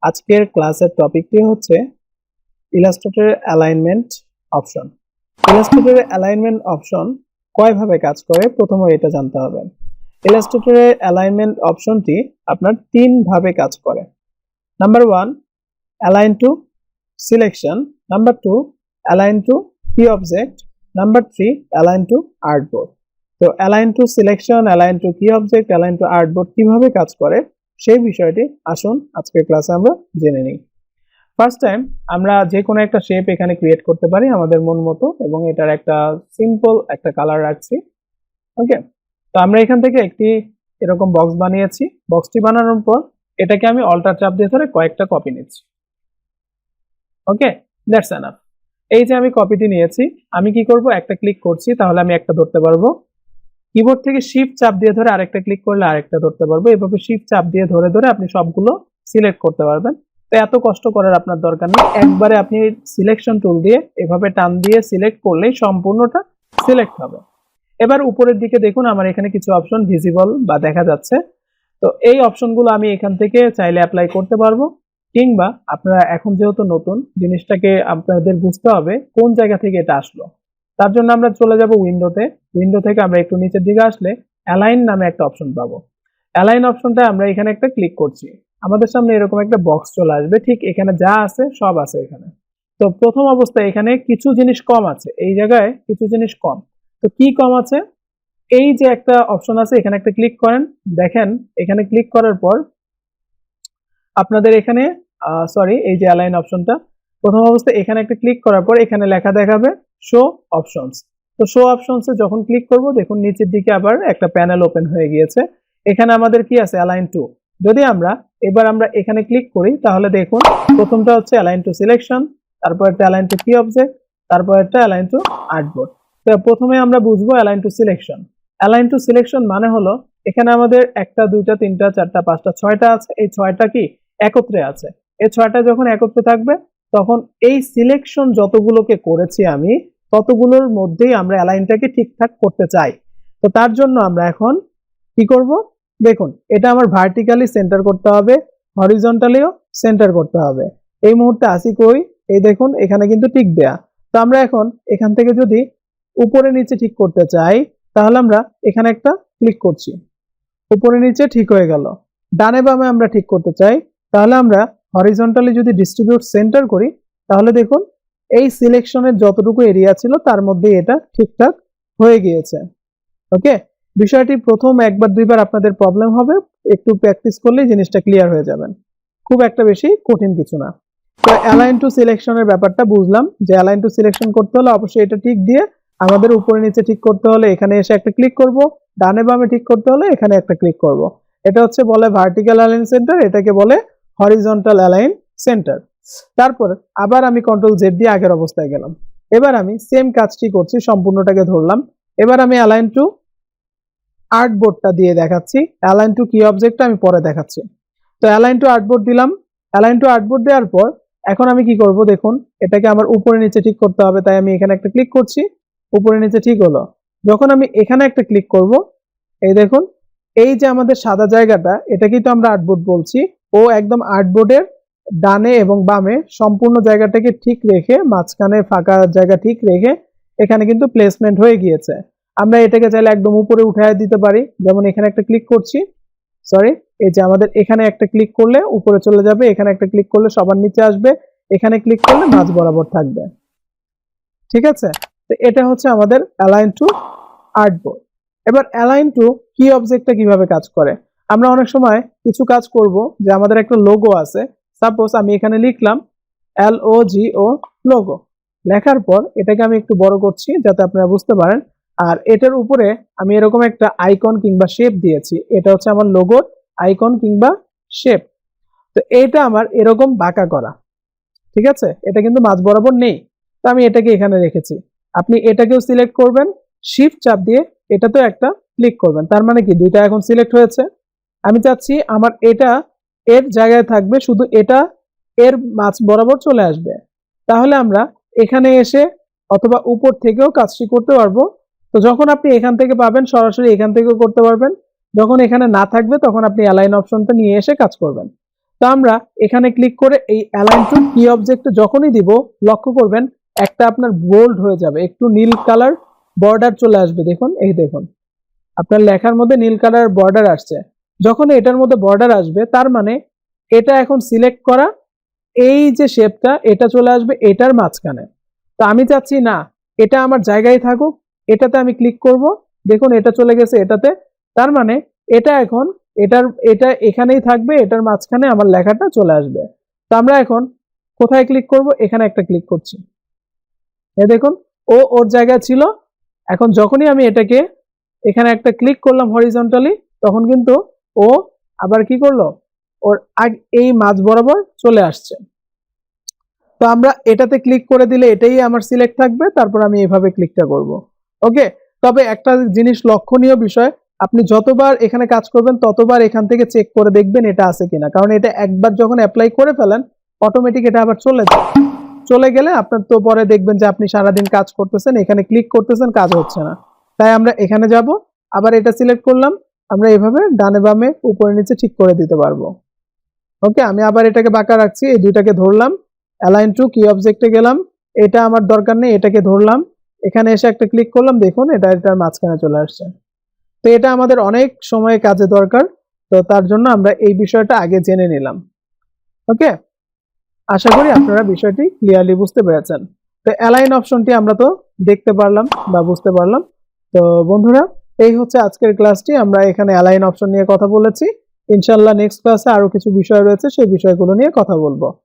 আজকের ক্লাসের টপিকটি হচ্ছে Illustrator alignment option. Illustrator alignment option কয়ভাবে কাজ করে প্রথমে এটা জানতে হবে। ইলাস্ট্রেটরের অ্যালাইনমেন্ট অপশনটি আপনার তিন ভাবে কাজ করে। Number 1 align to selection, number 2 align to key object, number 3 align to artboard. তো align to selection, align to key object, align to artboard কিভাবে কাজ করে সেই বিষয়টি আসুন আজকের ক্লাসে আমরা জেনে নিই। ফার্স্ট টাইম আমরা যে কোনো একটা শেপ এখানে ক্রিয়েট করতে পারি আমাদের মন মতো, এবং এটার একটা সিম্পল একটা কালার রাখছি। ওকে, তো আমরা এখান থেকে একটি এরকম বক্স বানিয়েছি। বক্সটি বানানোর পর এটাকে আমি অল্টার চাপ দিয়ে ধরে কয়েকটা কপি নিচ্ছি। ওকে, দ্যাটস এনাফ। এই যে আমি কপিটি নিয়েছি, আমি কি করব, একটা ক্লিক করছি তাহলে আমি একটা ধরতে পারবো। কিবোর্ড থেকে শিফট চাপ দিয়ে ধরে আরেকটা ক্লিক করলে আরেকটা ধরতে পারবো। এভাবে শিফট চাপ দিয়ে ধরে ধরে আপনি সবগুলো সিলেক্ট করতে পারবেন। তো এত কষ্ট করার আপনার দরকার নেই, একবারে আপনি সিলেকশন টুল দিয়ে এভাবে টান দিয়ে সিলেক্ট করলেই সম্পূর্ণটা সিলেক্ট হবে। এবার উপরের দিকে দেখুন, আমার এখানে কিছু অপশন ভিজিবল বা দেখা যাচ্ছে। তো এই অপশনগুলো আমি এখান থেকে চাইলে অ্যাপ্লাই করতে পারবো, কিংবা আপনারা এখন যেহেতু নতুন জিনিসটাকে আপনাদের বুঝতে হবে কোন জায়গা থেকে এটা আসলো। তার জন্য আমরা চলে যাব উইন্ডোতে। উইন্ডো থেকে আমরা একটু নিচের দিকে আসলে অ্যালাইন নামে একটা অপশন পাবো। অ্যালাইন অপশনটা আমরা এখানে একটা ক্লিক করছি, আমাদের সামনে এরকম একটা বক্স চলে আসবে। ঠিক এখানে যা আছে সব আছে এখানে। তো প্রথম অবস্থায় এখানে কিছু জিনিস কম আছে, এই জায়গায় কিছু জিনিস কম। তো কি কম আছে, এই যে একটা অপশন আছে এখানে একটা ক্লিক করেন। দেখেন এখানে ক্লিক করার পর আপনাদের এখানে এই যে অ্যালাইন অপশনটা প্রথম অবস্থায় এখানে একটা ক্লিক করার পর এখানে লেখা দেখাবে শো অপশনস। তো শো অপশনসে যখন ক্লিক করব দেখুন নিচের দিকে আবার একটা প্যানেল ওপেন হয়ে গিয়েছে। এখানে আমাদের কি আছে, অ্যালাইন টু। যদি আমরা এখানে ক্লিক করি তাহলে দেখুন প্রথমটা হচ্ছে অ্যালাইন টু সিলেকশন, তারপর একটা অ্যালাইন টু কি অবজেক্ট, তারপর একটা অ্যালাইন টু আর্টবোর্ড। তো প্রথমে আমরা বুঝবো align to selection. Align to selection মানে হলো এখানে আমাদের একটা দুইটা তিনটা চারটা পাঁচটা ছয়টা আছে, এই ছয়টা কি একত্রে আছে। এই ছয়টা যখন একত্রে থাকবে তখন এই সিলেকশন যতগুলোকে করেছি আমি ততগুলোর মধ্যেই আমরা অ্যালাইনটাকে ঠিকঠাক করতে চাই। তো তার জন্য আমরা এখন কি করব, দেখুন এটা আমার ভার্টিক্যালি সেন্টার করতে হবে, হরিজন্টালিও সেন্টার করতে হবে। এই মুহূর্তে আসি কই, এই দেখুন এখানে কিন্তু টিক দেয়া। তো আমরা এখন এখান থেকে যদি উপরে নিচে ঠিক করতে চাই তাহলে আমরা এখানে একটা ক্লিক করছি, উপরে নিচে ঠিক হয়ে গেল। ডানে বামে আমরা ঠিক করতে চাই তাহলে আমরা হরিজন্টালি যদি ডিস্ট্রিবিউট সেন্টার করি তাহলে দেখুন এই সিলেকশনের যতটুকু এরিয়া ছিল তার মধ্যে এটা ঠিকঠাক হয়ে গিয়েছে। ওকে, বিষয়টি প্রথম একবার দুইবার আপনাদের প্রবলেম হবে, একটু প্র্যাকটিস করলেই জিনিসটা ক্লিয়ার হয়ে যাবেন। খুব একটা বেশি কঠিন কিছু না। তো অ্যালাইন টু সিলেকশনের ব্যাপারটা বুঝলাম যে অ্যালাইন টু সিলেকশন করতে হলে অবশ্যই এটা ঠিক দিয়ে আমাদের উপরে নিচে ঠিক করতে হলে এখানে এসে একটা ক্লিক করব, ডানে বামে ঠিক করতে হলে এখানে একটা ক্লিক করব। এটা হচ্ছে বলে ভার্টিক্যাল অ্যালাইন সেন্টার, এটাকে বলে হরিজন্টাল অ্যালাইন সেন্টার। তারপর আবার আমি কন্ট্রোল জেড দিয়ে আগের অবস্থায় গেলাম। এবার আমি সেম কাজটি করছি, সম্পূর্ণটাকে ধরলাম। এবার আমি অ্যালাইন টু আর্টবোর্ডটা দিয়ে দেখাচ্ছি, অ্যালাইন টু কি অবজেক্টটা আমি পরে দেখাচ্ছি। তো অ্যালাইন টু আর্টবোর্ড দিলাম। অ্যালাইন টু আর্টবোর্ড দেওয়ার পর এখন আমি কি করব, দেখুন এটাকে আমার উপরে নিচে ঠিক করতে হবে, তাই আমি এখানে একটা ক্লিক করছি, উপরে নিচে ঠিক হলো। যখন আমি এখানে একটা ক্লিক করব, এই দেখুন এই যে আমাদের সাদা জায়গাটা এটাকেই তো আমরা আর্টবোর্ড বলছি, ও একদম আর্টবোর্ডের ডানে এবং বামে সম্পূর্ণ জায়গাটাকে ঠিক রেখে মাঝখানে ফাঁকা জায়গা ঠিক রেখে এখানে কিন্তু প্লেসমেন্ট হয়ে গিয়েছে। আমরা এটাকে চাইলে একদম উপরে উঠায় দিতে পারি, যেমন এখানে একটা ক্লিক করছি, এই যে আমাদের এখানে একটা ক্লিক করলে উপরে চলে যাবে, এখানে একটা ক্লিক করলে সবার নিচে আসবে, এখানে ক্লিক করলে মাঝ বরাবর থাকবে। ঠিক আছে, তো এটা হচ্ছে আমাদের অ্যালাইন টু আর্টবোর্ড। এবার অ্যালাইন টু কি অবজেক্টটা কিভাবে কাজ করে, আমরা অনেক সময় কিছু কাজ করব যে আমাদের একটা লোগো আছে, সাপোজ আমি এখানে লিখলাম LOGO লোগো। লেখার পর এটাকে আমি একটু বড় করছি যাতে আপনারা বুঝতে পারেন। আর এটার উপরে আমি এরকম একটা আইকন কিংবা শেপ দিয়েছি, এটা হচ্ছে আমার লোগোর আইকন কিংবা শেপ। তো এটা আমার এরকম বাঁকা করা, ঠিক আছে, এটা কিন্তু মাঝ বরাবর নেই। তো আমি এটাকে এখানে রেখেছি। আপনি এটাকেও সিলেক্ট করবেন, শিফট চাপ দিয়ে এটাতেও একটা ক্লিক করবেন, তার মানে কি দুইটা এখন সিলেক্ট হয়েছে। আমি চাচ্ছি আমার এটা এর জায়গায় থাকবে, শুধু এটা এর মাঝ বরাবর চলে আসবে। তাহলে আমরা এখানে এসে অথবা উপর থেকেও কাজটি করতে পারবো। তো যখন আপনি এখান থেকে পাবেন সরাসরি এখান থেকেও করতে পারবেন, যখন এখানে না থাকবে তখন আপনি অ্যালাইন অপশনটা নিয়ে এসে কাজ করবেন। তো আমরা এখানে ক্লিক করে এই অ্যালাইন টু কি অবজেক্টে যখনই দিব, লক্ষ্য করবেন একটা আপনার বোল্ড হয়ে যাবে, একটু নীল কালার বর্ডার চলে আসবে। দেখুন, এই দেখুন আপনার লেখার মধ্যে নীল কালার বর্ডার আসছে। যখন এটার মধ্যে বর্ডার আসবে তার মানে এটা এখন সিলেক্ট করা, এই যে শেপটা এটা চলে আসবে এটার মাঝখানে। তো আমি চাচ্ছি না, এটা আমার জায়গায় থাকুক, এটাতে আমি ক্লিক করব। দেখুন এটা চলে গেছে এটাতে, তার মানে এটা এখন এটা এখানেই থাকবে, এটার মাঝখানে আমার লেখাটা চলে আসবে। তো আমরা এখন কোথায় ক্লিক করব? এখানে একটা ক্লিক করছি। এই দেখুন ও ওর জায়গায় ছিল, এখন যখনই আমি এটাকে এখানে একটা ক্লিক করলাম হরিজন্টালি, তখন কিন্তু ও আবার কি করলো, ওর এই মাঝ বরাবর চলে আসছে। তো আমরা এটাতে ক্লিক করে দিলে এটাই আমার সিলেক্ট থাকবে, তারপর আমি এভাবে ক্লিকটা করব। ওকে, তবে একটা জিনিস লক্ষণীয় বিষয়, আপনি যতবার এখানে কাজ করবেন ততবার এখান থেকে চেক করে দেখবেন এটা আছে কিনা, কারণ এটা একবার যখন অ্যাপ্লাই করে ফেলেন অটোমেটিক এটা আবার চলে যায়। চলে গেলে আপনার তো পরে দেখবেন যে আপনি সারাদিন কাজ করতেছেন, এখানে ক্লিক করতেছেন, কাজ হচ্ছে না। তাই আমরা এখানে যাব, আবার এটা সিলেক্ট করলাম, আমরা এভাবে ডানে বামে উপরে নিচে ঠিক করে দিতে পারবো। ওকে, আমি আবার এটাকে বাঁকা রাখছি, এই দুইটাকে ধরলাম, অ্যালাইন টু কি অবজেক্টে গেলাম, এটা আমার দরকার নেই, এটাকে ধরলাম, এখানে এসে একটা ক্লিক করলাম, দেখুন এটার মাঝখানে চলে আসছে। তো এটা আমাদের অনেক সময় কাজে দরকার, তো তার জন্য আমরা এই বিষয়টা আগে জেনে নিলাম। ওকে, আশা করি আপনারা বিষয়টি ক্লিয়ারলি বুঝতে পেরেছেন। তো অ্যালাইন অপশনটি আমরা তো দেখতে পারলাম বা বুঝতে পারলাম। তো বন্ধুরা, এই হচ্ছে আজকের ক্লাসটি, আমরা এখানে অ্যালাইন অপশন নিয়ে কথা বলেছি। ইনশাআল্লাহ নেক্সট ক্লাসে আরো কিছু বিষয় রয়েছে, সেই বিষয়গুলো নিয়ে কথা বলবো।